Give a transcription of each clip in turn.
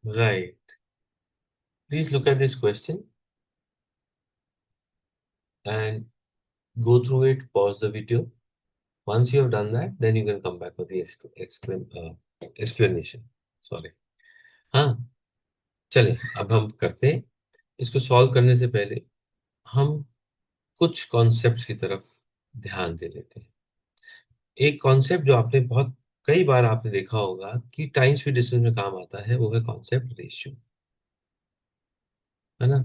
Right. Please look at this question and go through it, pause the video. Once you have done that, then you can come back for the explanation. Sorry. हाँ, चलिए अब हम करते हैं। इसको solve करने से पहले हम कुछ कॉन्सेप्ट्स की तरफ ध्यान दे लेते हैं। एक कॉन्सेप्ट जो आपने बहुत कई बार आपने देखा होगा कि टाइम स्पीड डिस्टेंस में काम आता है, वो है कॉन्सेप्ट रेशियो, है ना।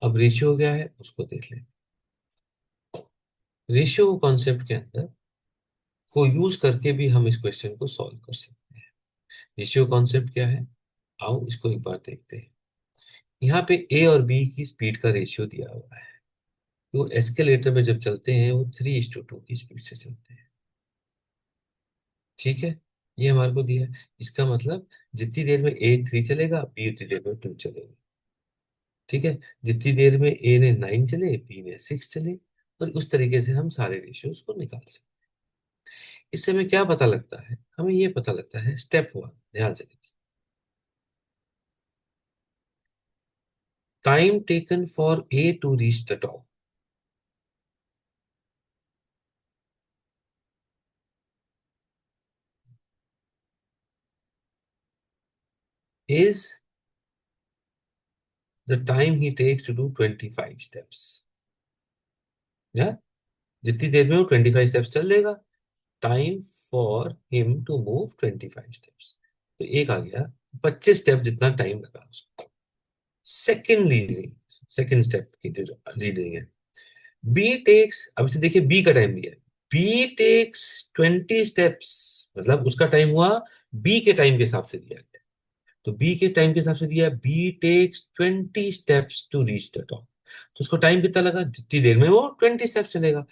अब रेशियो क्या है उसको देख लें। रेशियो कॉन्सेप्ट के अंदर को यूज करके भी हम इस क्वेश्चन को सॉल्व कर सकते हैं। रेशियो कॉन्सेप्ट क्या है, आओ इसको एक बार देखते हैं। यहाँ पे ए और बी की स्पीड का रेशियो दिया हुआ है। तो एस्केलेटर में जब चलते हैं वो 3:2 की स्पीड से चलते हैं। ठीक है, ये हमारे को दिया है। इसका मतलब जितनी देर में ए 3 चलेगा, बी उतनी देर में 2 चलेगा। ठीक है, जितनी देर में ए ने 9 चले, बी ने 6 चले। और उस तरीके से हम सारे रेशियोज को निकाल सकते हैं। इससे हमें क्या पता लगता है, हमें ये पता लगता है स्टेप 1, ध्यान से time taken for A to reach the top is the time he takes to do 25 steps। या जितनी देर में वो 25 स्टेप्स चल लेगा, time for him to move 25 steps. तो एक आ गया 25 स्टेप जितना टाइम लगा उसको। सेकेंड रीडिंग, सेकेंड स्टेप की जो रीडिंग है, बी टेक्स, अब इसे देखिए बी का टाइम दिया है। बी टेक्स 20 स्टेप्स, मतलब उसका टाइम हुआ बी के टाइम के हिसाब से दिया गया। तो बी के टाइम के हिसाब से दिया, B takes 20 steps to reach the top. तो उसको टाइम कितना लगा, जितनी देर में वो 20 स्टेप्स चलेगा।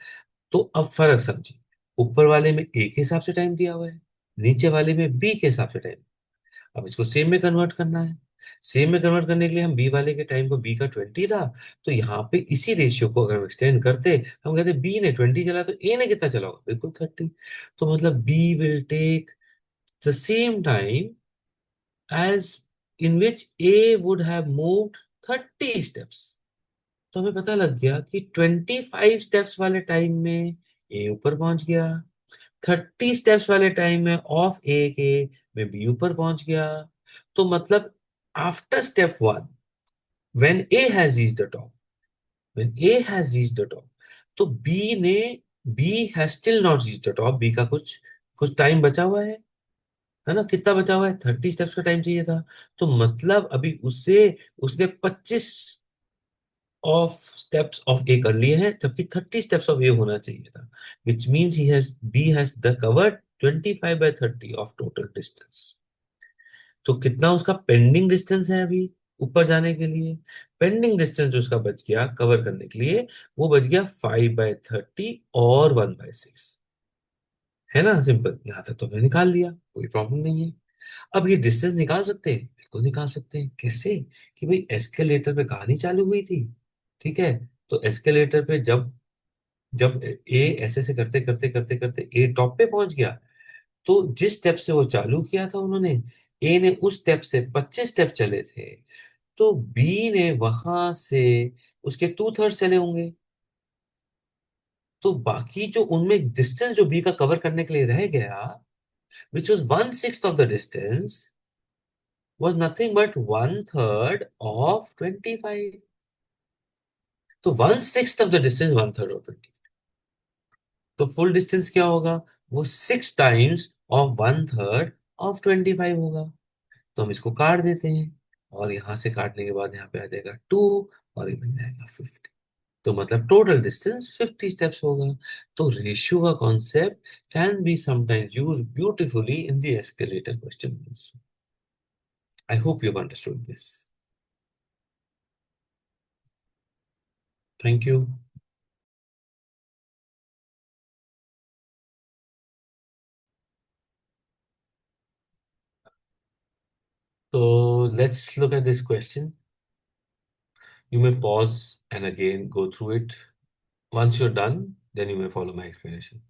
तो अब फर्क समझिए, ऊपर वाले में ए के हिसाब से टाइम दिया हुआ है, नीचे वाले में बी के हिसाब से टाइम। अब इसको सेम में कन्वर्ट करना है। सेम में कन्वर्ट करने के लिए हम बी वाले के टाइम को, बी का 20 था, तो यहाँ पे इसी रेशियो को अगर हम एक्सटेंड करते, हम कहते बी ने 20 चला तो ए ने कितना चला होगा, बिल्कुल 30। तो मतलब B will take the same time as in which A would have moved 30 steps। तो हमें पता लग गया कि 25 स्टेप्स वाले टाइम में ए ऊपर पहुंच गया, 30 स्टेप्स वाले टाइम में ऑफ ए के में बी ऊपर पहुंच गया। तो मतलब after step 1, when A has reached the top, when A has reached the top, तो बी ने, B has still not reached the top, B का कुछ कुछ टाइम बचा हुआ है ना। कितना बचा हुआ है, 30 स्टेप्स का टाइम चाहिए था। तो मतलब अभी उससे, उसने 25 ऑफ स्टेप्स ऑफ ए कर लिए हैं, जबकि 30 स्टेप्स ऑफ ए होना चाहिए था। Which means he has, B has the covered 25/30 of total distance. तो कितना उसका पेंडिंग डिस्टेंस है अभी ऊपर जाने के लिए। पेंडिंग डिस्टेंस जो उसका बच गया कवर करने के लिए, वो बच गया 5/30 और 1/6। है ना, सिंपल, यहां तक तो हमने निकाल लिया, कोई प्रॉब्लम नहीं है। अब ये डिस्टेंस निकाल सकते हैं, बिल्कुल निकाल सकते हैं। कैसे, कि भाई एस्केलेटर पे कहानी चालू हुई थी। ठीक है, तो एस्केलेटर पे जब जब ए ऐसे से करते करते करते करते ए टॉप पे पहुंच गया, तो जिस स्टेप से वो चालू किया था उन्होंने, ए ने उस स्टेप से 25 स्टेप चले थे, तो बी ने वहां से उसके 2/3 चले होंगे। तो बाकी जो उनमें डिस्टेंस जो बी का कवर करने के लिए रह गया, which was 1/6 of the distance, was nothing but 1/3 of 25। तो 1/6 of the distance 1/3 of 20। तो फुल डिस्टेंस क्या होगा, वो 6 टाइम्स ऑफ 1/3 ऑफ 25 होगा। तो हम इसको काट देते हैं, और यहां से काटने के बाद यहाँ पे आ जाएगा 2, और ये बन जाएगा 50। तो मतलब टोटल डिस्टेंस 50 स्टेप्स होगा। तो रेशियो का concept can be sometimes use beautifully in the escalator question. I hope you understood this. Thank you. So let's look at this question. You may pause and again go through it. Once you're done, then you may follow my explanation.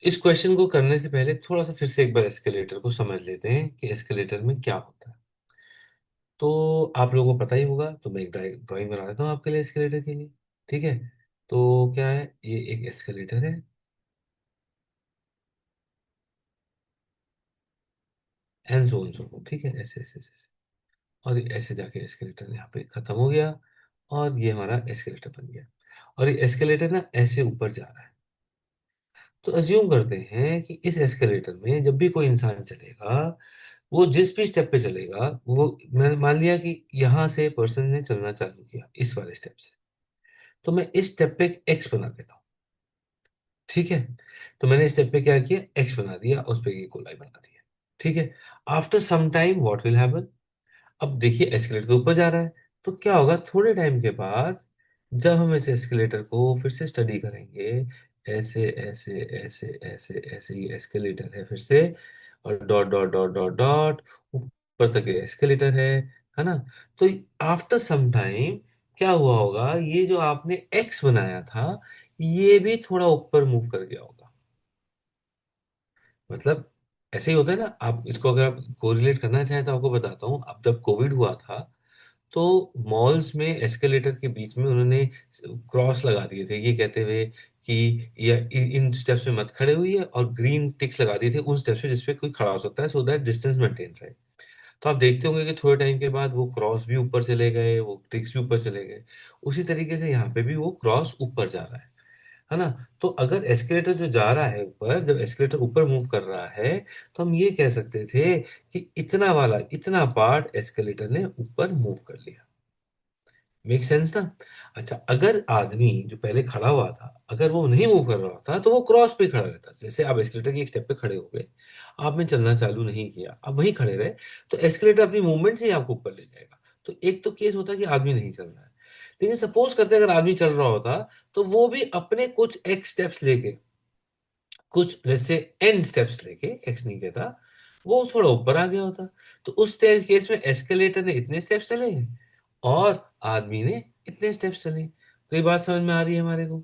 इस question को करने से पहले थोड़ा सा फिर से एक बार एस्केलेटर को समझ लेते हैं कि एस्केलेटर में क्या होता है। तो आप लोगों को पता ही होगा, तो मैं एक ड्राइंग बना देता हूँ आपके लिए एस्केलेटर के लिए। ठीक है। तो क्या है, ये एक एस्केलेटर है, एंड सो सो, ठीक है, ऐसे ऐसे ऐसे ऐसे। और ये ऐसे जाके एस्केलेटर यहाँ पे खत्म हो गया, और ये हमारा एस्केलेटर बन गया। और ये एस्केलेटर ना ऐसे ऊपर जा रहा है। तो अज्यूम करते हैं कि इस एस्केलेटर में जब भी कोई इंसान चलेगा, वो जिस भी स्टेप पे चलेगा, वो मैंने मान लिया कि यहाँ से पर्सन ने चलना चालू किया इस वाले स्टेप से, तो मैं इस स्टेप पे एक एक्स बना देता हूँ। ठीक है। तो मैंने इस स्टेप पे क्या किया, एक्स बना दिया, उस पे एक गोलाई बना दिया। ठीक है। After some time what will happen, अब देखिए एस्केलेटर तो ऊपर जा रहा है, तो क्या होगा थोड़े टाइम के बाद, जब हम इस एस्केलेटर को फिर से स्टडी करेंगे, ऐसे ऐसे ऐसे ऐसे ऐसे, ये एस्केलेटर है फिर से, और dot dot dot dot dot, ऊपर तक ये एस्केलेटर है ना। तो आफ्टर सम टाइम क्या हुआ होगा, ये जो आपने एक्स बनाया था, ये भी थोड़ा ऊपर मूव कर गया होगा। मतलब ऐसे ही होता है ना, आप इसको अगर आप कोरिलेट करना चाहें तो आपको बताता हूँ। अब जब कोविड हुआ था, तो मॉल्स में एस्केलेटर के बीच में उन्होंने क्रॉस लगा दिए थे, ये कहते हुए कि ये इन स्टेप्स पे मत खड़े हुई है, और ग्रीन टिक्स लगा दिए थे उन स्टेप्स पे जिसपे कोई खड़ा हो सकता है, सो दैट डिस्टेंस मेंटेन रहे। तो आप देखते होंगे कि थोड़े टाइम के बाद वो क्रॉस भी ऊपर चले गए, वो टिक्स भी ऊपर चले गए। उसी तरीके से यहाँ पे भी वो क्रॉस ऊपर जा रहा है ना। तो अगर एस्केलेटर जो जा रहा है ऊपर, जब एस्केलेटर ऊपर मूव कर रहा है, तो हम ये कह सकते थे कि इतना वाला इतना पार्ट एस्केलेटर ने ऊपर मूव कर लिया। मेक सेंस ना। अच्छा, अगर आदमी जो पहले खड़ा हुआ था, अगर वो नहीं मूव कर रहा होता, तो वो क्रॉस पे खड़ा रहता। जैसे आप एस्केलेटर के एक स्टेप पे खड़े हो गए, आपने चलना चालू नहीं किया, आप वहीं खड़े रहे, तो एस्केलेटर अपनी मूवमेंट से ही आपको ऊपर ले जाएगा। तो एक तो केस होता है कि आदमी नहीं चल रहा है। लेकिन सपोज करते हैं अगर आदमी चल रहा होता, तो वो भी अपने कुछ एक्स स्टेप्स लेके, कुछ जैसे एन स्टेप्स लेके, एक्स नहीं कहता, वो थोड़ा ऊपर आ गया होता। तो उस केस में एस्केलेटर ने इतने स्टेप्स चले, और आदमी ने इतने स्टेप्स चले। तो ये बात समझ में आ रही है हमारे को,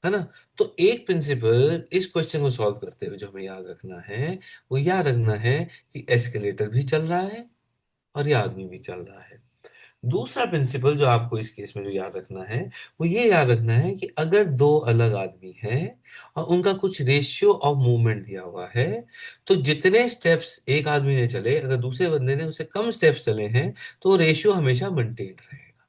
है ना। तो एक प्रिंसिपल इस क्वेश्चन को सॉल्व करते हुए जो हमें याद रखना है, वो याद रखना है कि एस्केलेटर भी चल रहा है, और ये आदमी भी चल रहा है। दूसरा प्रिंसिपल जो आपको इस केस में जो याद रखना है, वो ये याद रखना है कि अगर दो अलग आदमी हैं, और उनका कुछ रेशियो ऑफ मूवमेंट दिया हुआ है, तो जितने स्टेप्स एक आदमी ने चले, अगर दूसरे बंदे ने उससे कम स्टेप्स चले हैं, तो रेशियो हमेशा मेंटेन रहेगा।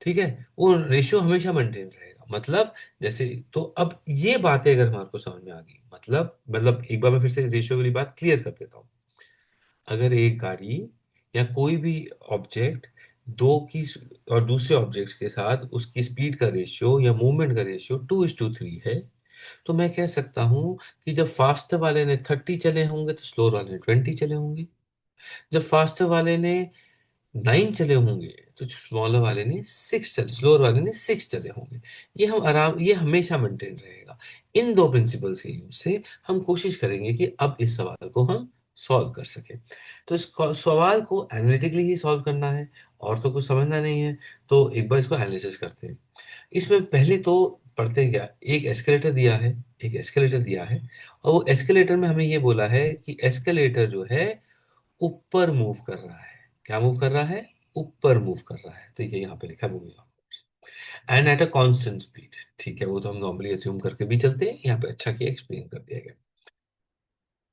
ठीक है। वो रेशियो हमेशा मेंटेन रहेगा, मतलब जैसे, तो अब ये बातें अगर हमारे को समझ में आ गई, मतलब एक बार मैं फिर से रेशियो वाली बात क्लियर कर देता हूँ। अगर एक गाड़ी या कोई भी ऑब्जेक्ट दो की और दूसरे ऑब्जेक्ट्स के साथ उसकी स्पीड का रेशियो या मूवमेंट का रेशियो 2:3 है, तो मैं कह सकता हूं कि जब फास्टर वाले ने 30 चले होंगे, तो स्लोअर वाले ने 20 चले होंगे। जब फास्टर वाले ने 9 चले होंगे, तो स्मॉलर वाले ने 6 चले, स्लोअर वाले ने 6 चले होंगे। ये हमेशा मेंटेन रहेगा। इन दो प्रिंसिपल्स के यूज से हम कोशिश करेंगे कि अब इस सवाल को हम सॉल्व कर सकें। तो इस सवाल को एनालिटिकली ही सॉल्व करना है, और तो कुछ समझना नहीं है। तो एक बार इसको एनालिसिस करते हैं। इसमें पहले तो पढ़ते हैं क्या, एक एस्केलेटर दिया है, एक एस्केलेटर दिया है, और वो एस्केलेटर में हमें ये बोला है कि एस्केलेटर जो है ऊपर मूव कर रहा है। क्या मूव कर रहा है, ऊपर मूव कर रहा है। तो ये यहाँ पे लिखा moving and at a constant speed. ठीक है, वो तो हम नॉर्मली अज्यूम करके भी चलते हैं, यहाँ पे अच्छा किया, एक्सप्लेन कर दिया गया।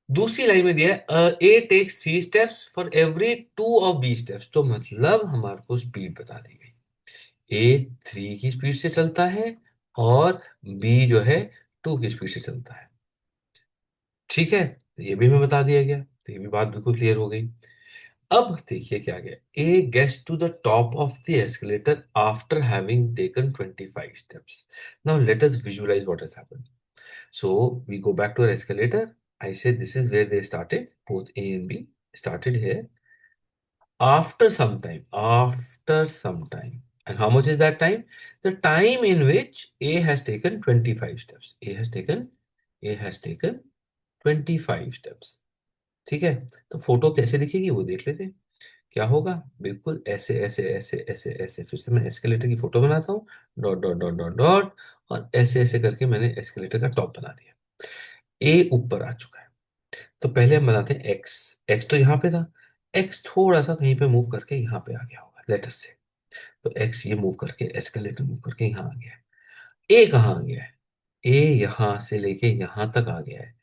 दूसरी लाइन में दिया है A takes 3 steps for every 2 of B steps. तो मतलब हमारे को स्पीड बता दी गई, ए 3 की स्पीड से चलता है, और बी जो है 2 की स्पीड से चलता है। ठीक है, तो ये भी हमें बता दिया गया, तो ये भी बात बिल्कुल क्लियर हो गई। अब देखिए क्या गया, A gets to the top of the escalator after having taken 25 steps. Now let us visualise what has happened. So we go back to our escalator. I said this is where they started, both A and B started here. After some time, and how much is that time? The time in which A has taken 25 steps. A has taken 25 steps. ठीक है। तो photo कैसे दिखेगी वो देख लेते हैं। क्या होगा, बिल्कुल ऐसे ऐसे ऐसे ऐसे ऐसे, फिर से मैं एस्केलेटर की फोटो बनाता हूँ, dot dot dot dot dot, और ऐसे ऐसे करके मैंने एस्केलेटर का टॉप बना दिया। ए ऊपर आ चुका है। तो पहले हम बनाते हैं एक्स। एक्स तो यहाँ पे था, एक्स थोड़ा सा कहीं पे मूव करके यहाँ पे आ गया होगा, लेट अस से। तो एक्स ये मूव करके, एस्केलेटर मूव करके यहाँ आ गया है। ए कहाँ आ गया है? ए यहां से लेके यहां तक आ गया है।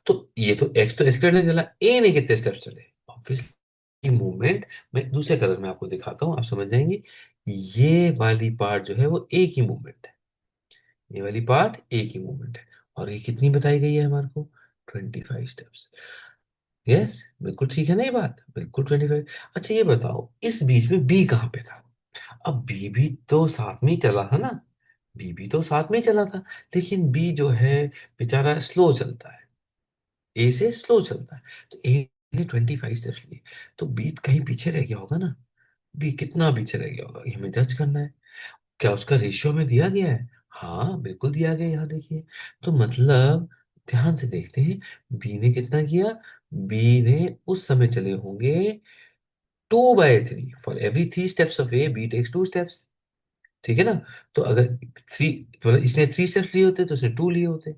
तो ये तो एक्स तो एस्केलेटर चला, ए ने कितने स्टेप्स चले? ऑब्वियसली मूवमेंट, मैं दूसरे कलर में आपको दिखाता हूं, आप समझ जाएंगे। ये वाली पार्ट जो है वो ए की मूवमेंट है, ये वाली पार्ट ए की मूवमेंट है। और ये कितनी बताई गई है हमारे को? 25 स्टेप्स। यस, बिल्कुल ठीक है ना ये बात, बिल्कुल 25। अच्छा ये बताओ, इस बीच में बी कहाँ पे था? अब बी भी तो साथ में ही चला था ना, बी भी तो साथ में ही चला था। लेकिन बी जो है बेचारा स्लो चलता है, ए से स्लो चलता है। तो ए ने 25 स्टेप्स लिए, तो बी कहीं पीछे रह गया होगा ना। बी कितना पीछे रह गया होगा, ये हमें जज करना है। क्या उसका रेशियो में दिया गया है? हाँ बिल्कुल दिया गया है, यहाँ देखिए। तो मतलब ध्यान से देखते हैं, बी ने कितना किया? बी ने उस समय चले होंगे 2/3। For every 3 steps of A B takes 2 steps. ठीक है ना? तो अगर थ्री, मतलब इसने 3 स्टेप्स लिए होते तो उसने 2 लिए होते।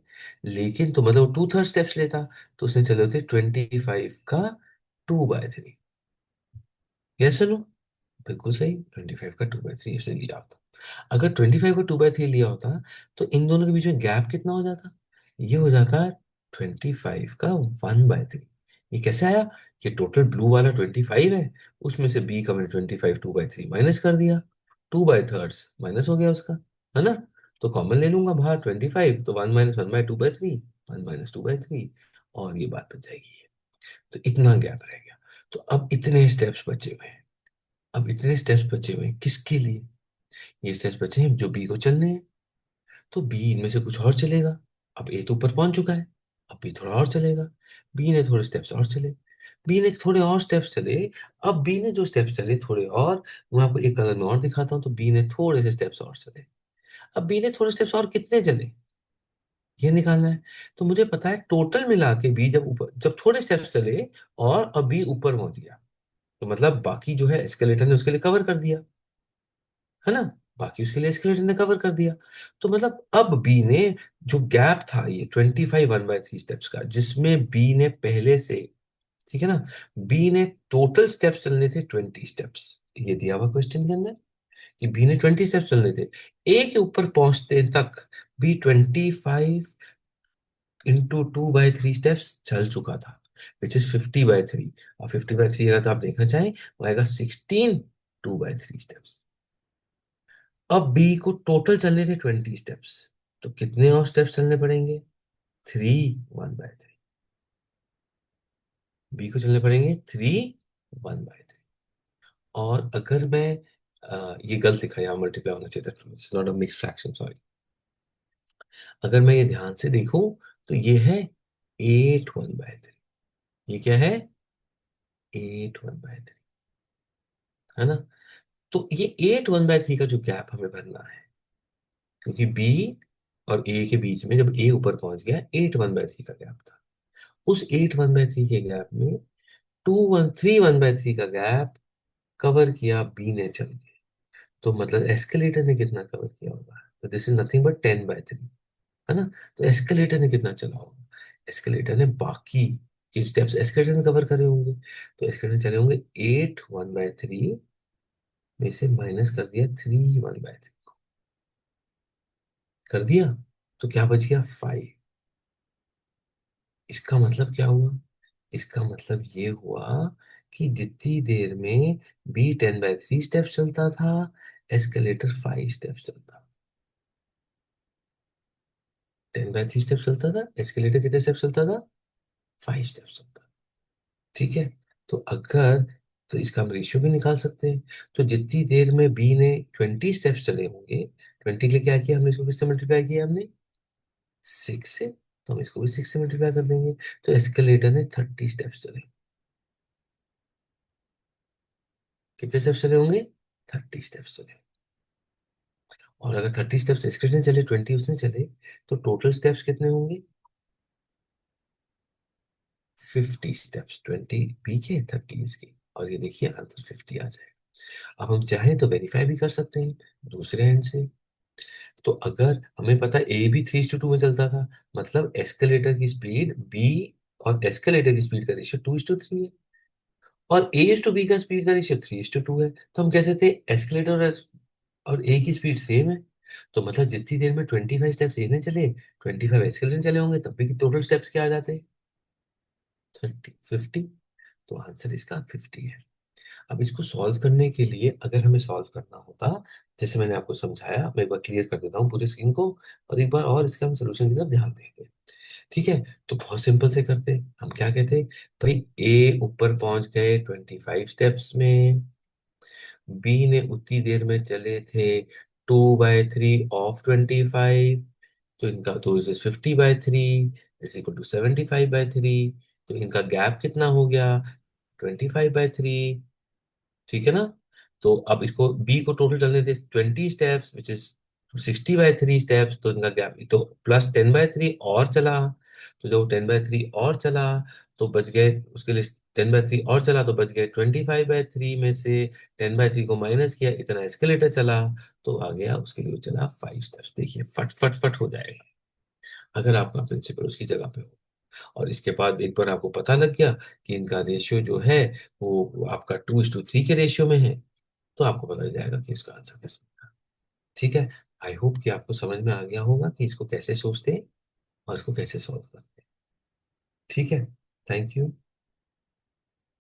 लेकिन तो मतलब 2/3 स्टेप्स लेता, तो उसने चले होते 25 का 2/3। Yes no? बिल्कुल सही, 25 का 2/3 इसने लिया होता। अगर 25 का 2/3 लिया होता, तो इन दोनों के बीच में गैप कितना हो जाता? ये हो जाता 25 का 1/3। ये कैसे आया? ये टोटल ब्लू वाला 25 है, उसमें से बी का मैंने 25 2/3 माइनस कर दिया, 2/3 माइनस हो गया उसका, है ना? तो कॉमन ले लूंगा बाहर 25, तो 1 - 1/2/3, 1 - 2/3, और ये बात बच जाएगी। तो इतना गैप रह गया। तो अब इतने स्टेप्स बचे हुए हैं, अब इतने स्टेप्स बचे हुए हैं किसके लिए? ये स्टेप्स बचे हैं जो बी को चलने हैं। तो बी इनमें से कुछ और चलेगा। अब ए तो ऊपर पहुंच चुका है, अब बी थोड़ा और चलेगा। बी ने थोड़े स्टेप्स और चले, बी ने थोड़े और स्टेप्स चले। अब बी ने जो स्टेप्स चले थोड़े और, मैं आपको एक कलर में और दिखाता हूँ। तो बी ने थोड़े से स्टेप्स और चले। अब बी ने थोड़े स्टेप्स और कितने चले, ये निकालना है। तो मुझे पता है टोटल मिला के बी जब ऊपर, जब थोड़े स्टेप्स चले और अब बी ऊपर पहुंच गया, तो मतलब बाकी जो है एस्केलेटर ने उसके लिए कवर कर दिया, है ना? बाकी उसके लिए एस्केलेटर ने कवर कर दिया। तो मतलब अब बी ने, जो गैप था ये 25 1/3 स्टेप्स का, जिसमें बी ने पहले से, ठीक है ना, बी ने टोटल स्टेप्स चलने थे 20 स्टेप्स, ये दिया हुआ क्वेश्चन के अंदर, कि बी ने 20 स्टेप्स चलने थे। ए के ऊपर पहुंचते तक बी 25 इंटू 2/3 स्टेप्स चल चुका था, विच इज 50/3। और 50/3 अगर तो आप देखना चाहें, वो आएगा 16 2/3 स्टेप्स। अब बी को टोटल चलने थे 20 स्टेप्स, तो कितने और स्टेप्स चलने पड़ेंगे? 3 1/3। बी को चलने पड़ेंगे 3 1/3। और अगर मैं ये गलत लिखा है यहाँ, मल्टीप्लाई होना चाहिए था, it's not a mix fraction, sorry. अगर मैं ये ध्यान से देखूं, तो ये है 8 1/3। ये क्या है? 8 1/3, है ना? तो ये 8 1/3 का जो गैप हमें भरना है, क्योंकि बी और ए के बीच में जब ए ऊपर पहुंच गया, 8 1/3 का गैप था। उस 8 1/3 के गैप में 3 1/3 का गैप कवर किया बी ने चल के। तो मतलब एस्केलेटर ने कितना कवर किया होगा? तो दिस इज नथिंग बट 10/3, है ना? तो एस्केलेटर ने कितना चला होगा? एस्केलेटर ने बाकी के स्टेप्स एस्केलेटर ने कवर करे होंगे, तो एस्केलेटर चले होंगे 8 1/3 में से माइनस कर दिया 3 1/3 को, कर दिया। तो क्या बच गया? 5। इसका मतलब क्या हुआ? इसका मतलब ये हुआ कि जितनी देर में बी 10/3 स्टेप्स चलता था, एस्केलेटर 5 स्टेप्स चलता। 10/3 स्टेप्स चलता था, एस्केलेटर कितने स्टेप्स चलता था? 5 स्टेप्स चलता। ठीक है? तो अगर, तो इसका हम रेशियो भी निकाल सकते हैं। तो जितनी देर में बी ने 20 स्टेप्स चले होंगे, 20 के लिए क्या किया हमने? इसको किससे मल्टीप्लाई किया हमने? 6 से। तो हम इसको भी 6 से मल्टीप्लाई कर देंगे। तो एस्केलेटर ने 30 स्टेप्स चले। कितने स्टेप्स चले होंगे? 30 स्टेप्स चले। और अगर 30 स्टेप्स एस्केलेटर ने चले, 20 उसने चले, तो टोटल स्टेप्स कितने होंगे? 50 स्टेप्स। 20 बी के, 30 इसके, और ये देखिए आंसर 50 आ जाए। अब हम चाहें तो वेरीफाई भी कर सकते हैं दूसरे एंड से। तो अगर हमें पता है ए भी 3:2 में चलता था, मतलब एस्केलेटर की स्पीड बी और एस्केलेटर की स्पीड का रेशियो 2:3 है, और ए इज टू बी का स्पीड का रेशियो 3:2 है, तो हम कह सकते हैं एस्केलेटर और ए की स्पीड सेम है। तो मतलब जितनी देर में 25 स्टेप्स ए ने चले, 25 एस्केलेटर ने चले होंगे, तब भी टोटल स्टेप्स क्या आ जाते हैं? 50। तो आंसर इसका 50 है। अब इसको सॉल्व करने के लिए अगर हमें सॉल्व करना होता, जैसे मैंने आपको समझाया, मैं एक बार क्लियर कर देता हूँ पूरे स्क्रीन को, और एक बार और इसका हम सोल्यूशन की तरफ ध्यान देते हैं। ठीक है, तो बहुत सिंपल से करते हैं। हम क्या कहते हैं, भाई ए ऊपर पहुंच गए 25 स्टेप्स में, बी ने उतनी देर में चले थे 2/3 ऑफ 25, तो इनका तो इज 50/3 इज इक्वल टू 75/3, तो इनका गैप कितना हो गया? 25/3। ठीक है ना? तो अब इसको बी को टोटल चलने थे 20 स्टेप्स, विच इज 60/3 स्टेप्स, तो इनका गैप तो +10/3 और चला, तो जब 10/3 और चला तो बच गए उसके लिए, 10/3 और चला तो बच गए 25/3 में से 10/3 को माइनस किया, इतना एस्केलेटर चला, तो आ गया उसके लिए चला 5 स्टेप्स। देखिए फट फट फट हो जाएगा अगर आपका प्रिंसिपल उसकी जगह पे हो। और इसके बाद एक बार आपको पता लग गया कि इनका रेशियो जो है वो आपका 2:3 के रेशियो में है, तो आपको पता चल जाएगा कि इसका आंसर कैसे होगा। ठीक है, आई होप कि आपको समझ में आ गया होगा कि इसको कैसे सोचते हैं और इसको कैसे सॉल्व करते हैं। ठीक है, थैंक यू।